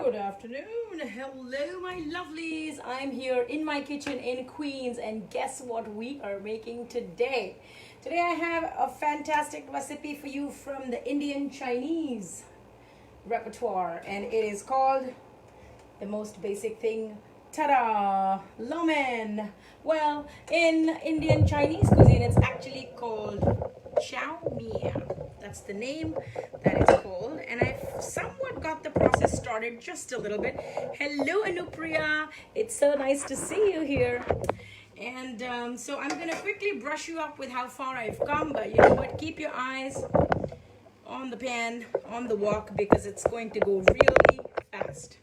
Good afternoon. Hello, my lovelies. I'm here in my kitchen in Queens, and guess what we are making today? Today, I have a fantastic recipe for you from the Indian Chinese repertoire, and it is called the most basic thing. Ta-da! Lomen. Well, in Indian Chinese cuisine, it's actually called chow mein. That's the name that it's called, and I've somewhat got the process started just a little bit. Hello, Anupriya. It's so nice to see you here. And so I'm gonna quickly brush you up with how far I've come, but you know what? Keep your eyes on the pan, on the wok, because it's going to go really fast.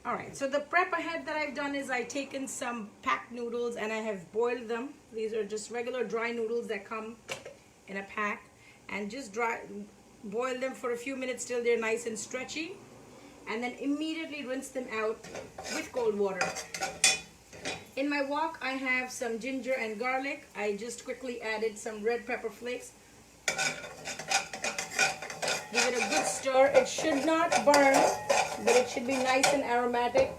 All right, so the prep ahead that I've done is I've taken some packed noodles and I have boiled them. These are just regular dry noodles that come in a pack, and just boil them for a few minutes till they're nice and stretchy, and then immediately rinse them out with cold water. In my wok, I have some ginger and garlic. I just quickly added some red pepper flakes. Give it a good stir. It should not burn, but it should be nice and aromatic.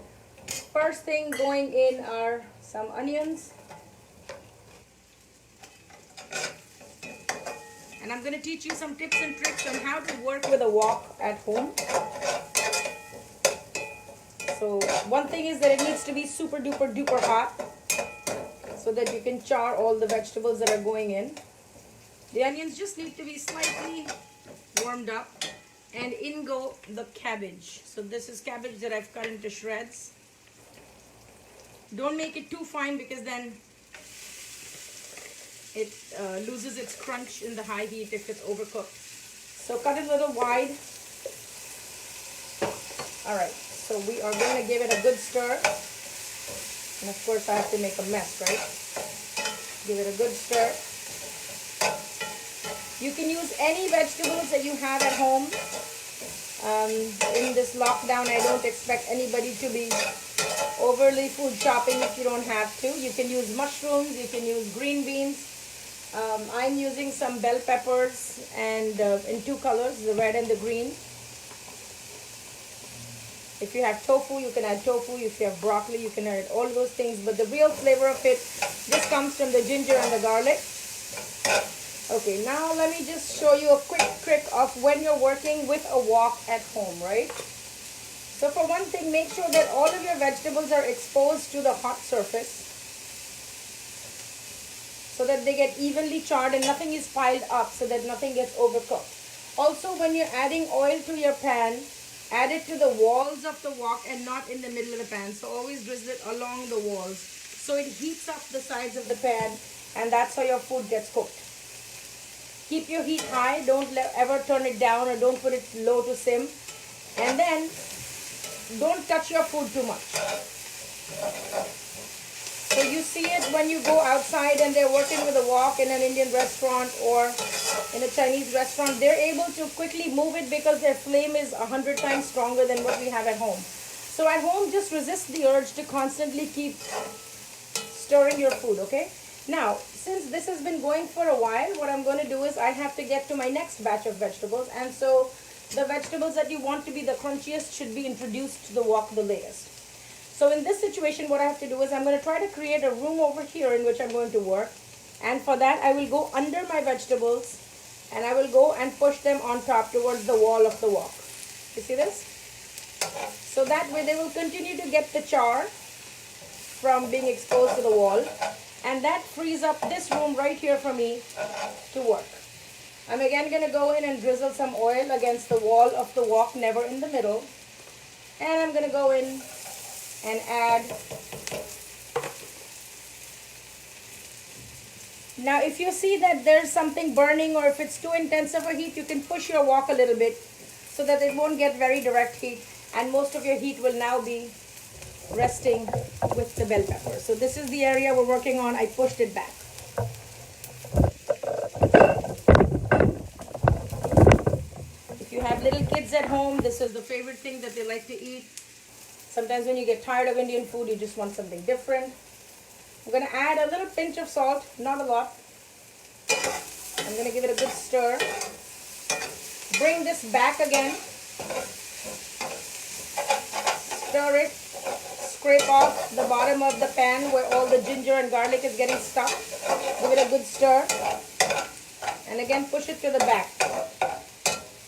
First thing going in are some onions. And I'm going to teach you some tips and tricks on how to work with a wok at home. So one thing is that it needs to be super duper duper hot so that you can char all the vegetables that are going in. The onions just need to be slightly warmed up, and in go the cabbage. So this is cabbage that I've cut into shreds. Don't make it too fine because then it loses its crunch in the high heat if it's overcooked. So cut it a little wide. Alright, so we are going to give it a good stir. And of course I have to make a mess, right? Give it a good stir. You can use any vegetables that you have at home. In this lockdown, I don't expect anybody to be overly food shopping if you don't have to. You can use mushrooms, you can use green beans. I'm using some bell peppers and in two colors, the red and the green. If you have tofu, you can add tofu. If you have broccoli, you can add all those things. But the real flavor of it just comes from the ginger and the garlic. Okay, now let me just show you a quick trick of when you're working with a wok at home, right? So for one thing, make sure that all of your vegetables are exposed to the hot surface so that they get evenly charred and nothing is piled up, so that nothing gets overcooked. Also, when you're adding oil to your pan, add it to the walls of the wok and not in the middle of the pan. So always drizzle it along the walls so it heats up the sides of the pan, and that's how your food gets cooked. Keep your heat high. Don't ever turn it down, or don't put it low to sim. And then don't touch your food too much. So you see it when you go outside and they're working with a wok in an Indian restaurant or in a Chinese restaurant. They're able to quickly move it because their flame is 100 times stronger than what we have at home. So at home, just resist the urge to constantly keep stirring your food, okay? Now, since this has been going for a while, what I'm going to do is I have to get to my next batch of vegetables. And so the vegetables that you want to be the crunchiest should be introduced to the wok the latest. So in this situation, what I have to do is I'm going to try to create a room over here in which I'm going to work. And for that, I will go under my vegetables and I will go and push them on top towards the wall of the wok. You see this? So that way they will continue to get the char from being exposed to the wall. And that frees up this room right here for me to work. I'm again going to go in and drizzle some oil against the wall of the wok, never in the middle. And I'm going to go in and add. Now if you see that there's something burning, or if it's too intense of a heat, you can push your wok a little bit so that it won't get very direct heat, and most of your heat will now be resting with the bell pepper. So this is the area we're working on. I pushed it back. If you have little kids at home, this is the favorite thing that they like to eat. Sometimes when you get tired of Indian food, you just want something different. I'm going to add a little pinch of salt, not a lot. I'm going to give it a good stir. Bring this back again. stir it. Scrape off the bottom of the pan where all the ginger and garlic is getting stuck. Give it a good stir. And again, push it to the back.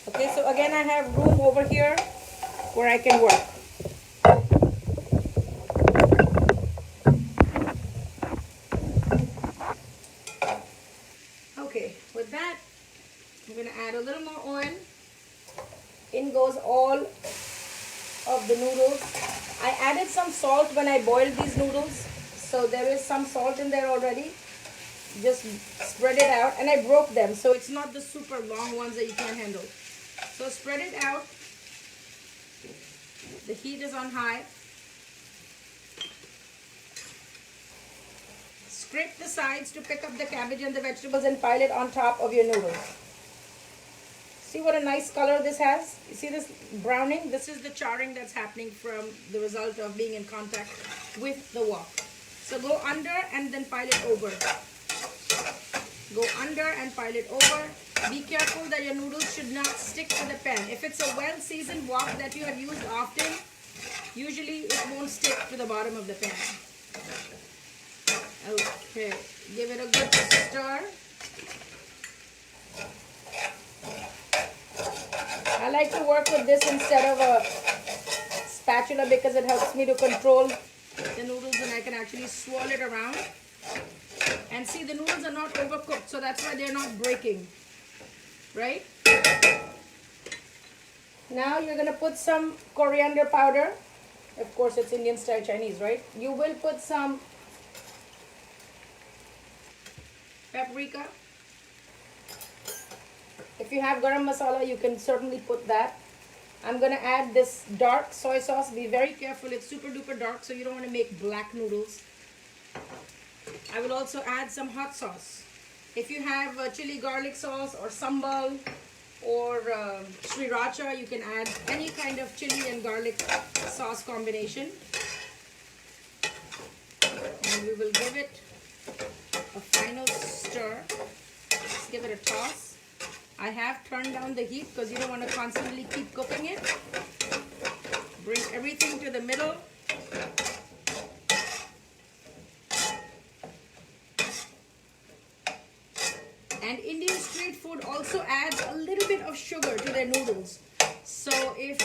Okay, so again, I have room over here where I can work. Okay, with that, I'm going to add a little more oil. In goes all of the noodles. I added some salt when I boiled these noodles, so there is some salt in there already. Just spread it out, and I broke them, so it's not the super long ones that you can't handle. So spread it out. The heat is on high. Scrape the sides to pick up the cabbage and the vegetables and pile it on top of your noodles. See what a nice color this has? You see this browning? This is the charring that's happening from the result of being in contact with the wok. So go under and then pile it over. Go under and pile it over. Be careful that your noodles should not stick to the pan. If it's a well-seasoned wok that you have used often, usually it won't stick to the bottom of the pan. Okay, give it a good stir. I like to work with this instead of a spatula because it helps me to control the noodles and I can actually swirl it around. And see, the noodles are not overcooked, so that's why they're not breaking, right? Now you're going to put some coriander powder. Of course, it's Indian style Chinese, right? You will put some paprika. If you have garam masala, you can certainly put that. I'm going to add this dark soy sauce. Be very careful. It's super duper dark, so you don't want to make black noodles. I will also add some hot sauce. If you have chili garlic sauce or sambal or sriracha, you can add any kind of chili and garlic sauce combination. And we will give it a final stir. Let's give it a toss. I have turned down the heat because you don't want to constantly keep cooking it. Bring everything to the middle. And Indian street food also adds a little bit of sugar to their noodles. So if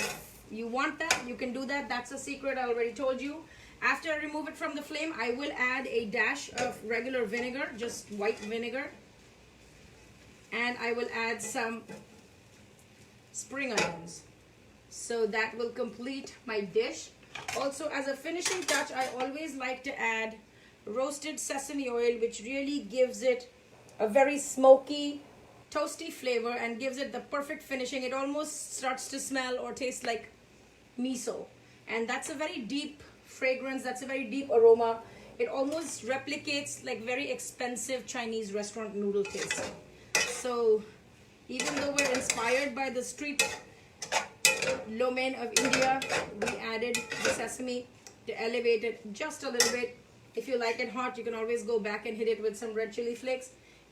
you want that, you can do that. That's a secret I already told you. After I remove it from the flame, I will add a dash of regular vinegar, just white vinegar. And I will add some spring onions. So that will complete my dish. Also, as a finishing touch, I always like to add roasted sesame oil, which really gives it a very smoky, toasty flavor and gives it the perfect finishing. It almost starts to smell or taste like miso. And that's a very deep fragrance. That's a very deep aroma. It almost replicates like very expensive Chinese restaurant noodle taste. So even though we're inspired by the street lo mein of India, we added the sesame to elevate it just a little bit. If you like it hot, you can always go back and hit it with some red chili flakes.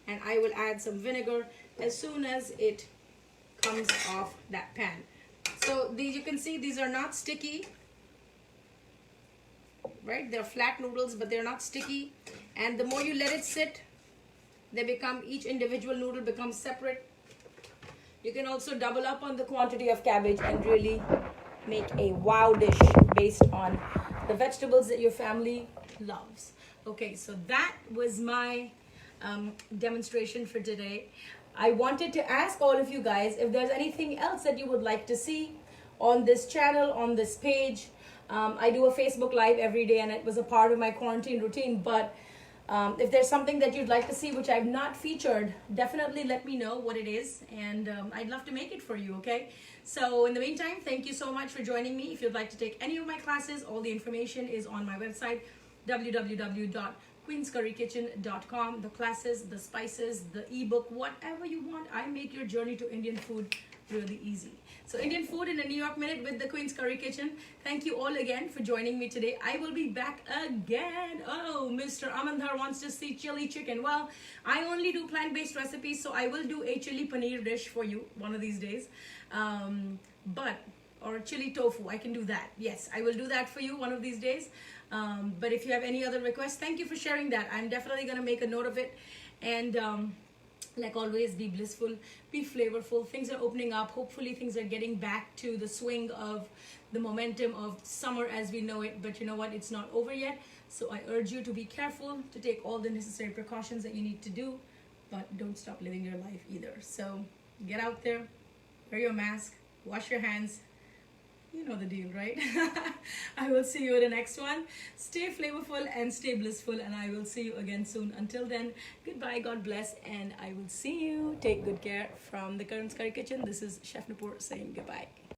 And I will add some vinegar as soon as it comes off that pan. So these, you can see these are not sticky, right? They're flat noodles, but they're not sticky. And the more you let it sit, they become, each individual noodle becomes separate. You can also double up on the quantity of cabbage and really make a wow dish based on the vegetables that your family loves. Okay, so that was my demonstration for today. I wanted to ask all of you guys if there's anything else that you would like to see on this channel, on this page. I do a Facebook Live every day and it was a part of my quarantine routine, but if there's something that you'd like to see which I've not featured, definitely let me know what it is, and I'd love to make it for you, okay? So in the meantime, thank you so much for joining me. If you'd like to take any of my classes, all the information is on my website, www.queenscurrykitchen.com. The classes, the spices, the ebook, whatever you want, I make your journey to Indian food really easy. So Indian food in a New York minute with the Queen's Curry Kitchen. Thank you all again for joining me today. I will be back again. Oh, Mr. Amandhar wants to see chili chicken. Well, I only do plant-based recipes, so I will do a chili paneer dish for you one of these days. Or or chili tofu. I can do that. Yes, I will do that for you one of these days. But if you have any other requests, thank you for sharing that. I'm definitely going to make a note of it. And like always, be blissful, be flavorful. Things are opening up. Hopefully things are getting back to the swing of the momentum of summer as we know it. But you know what, it's not over yet. So I urge you to be careful, to take all the necessary precautions that you need to do, but don't stop living your life either. So get out there, wear your mask, wash your hands. You know the deal, right? I will see you in the next one. Stay flavorful and stay blissful, and I will see you again soon. Until then, goodbye, God bless, and I will see you. Take good care from the Karan's Curry Kitchen. This is Chef Nupur saying goodbye.